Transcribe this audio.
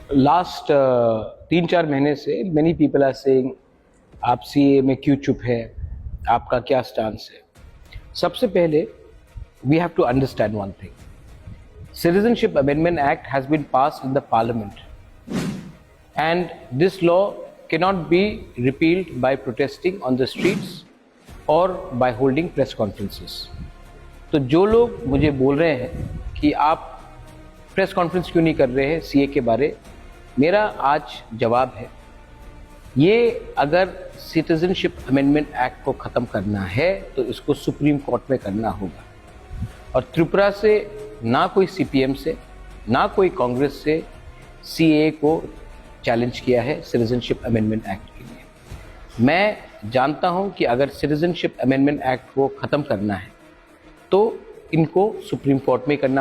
Last 3-4 महीने से many people are saying आप सीए में क्यों चुप है, आपका क्या स्टांस है। सबसे पहले we have to understand one thing. Citizenship Amendment Act has been passed in the Parliament, and this law cannot be repealed by protesting on the streets or by holding press conferences. तो जो लोग मुझे बोल रहे हैं कि आप press conference क्यों नहीं कर रहे हैं सीए के बारे, मेरा आज जवाब है, ये अगर सिटीजनशिप अमेंडमेंट एक्ट को ख़त्म करना है तो इसको सुप्रीम कोर्ट में करना होगा। और त्रिपुरा से ना कोई सीपीएम से ना कोई कांग्रेस से सीए को चैलेंज किया है सिटीजनशिप अमेंडमेंट एक्ट के लिए। मैं जानता हूं कि अगर सिटीजनशिप अमेंडमेंट एक्ट को ख़त्म करना है तो इनको सुप्रीम कोर्ट में करना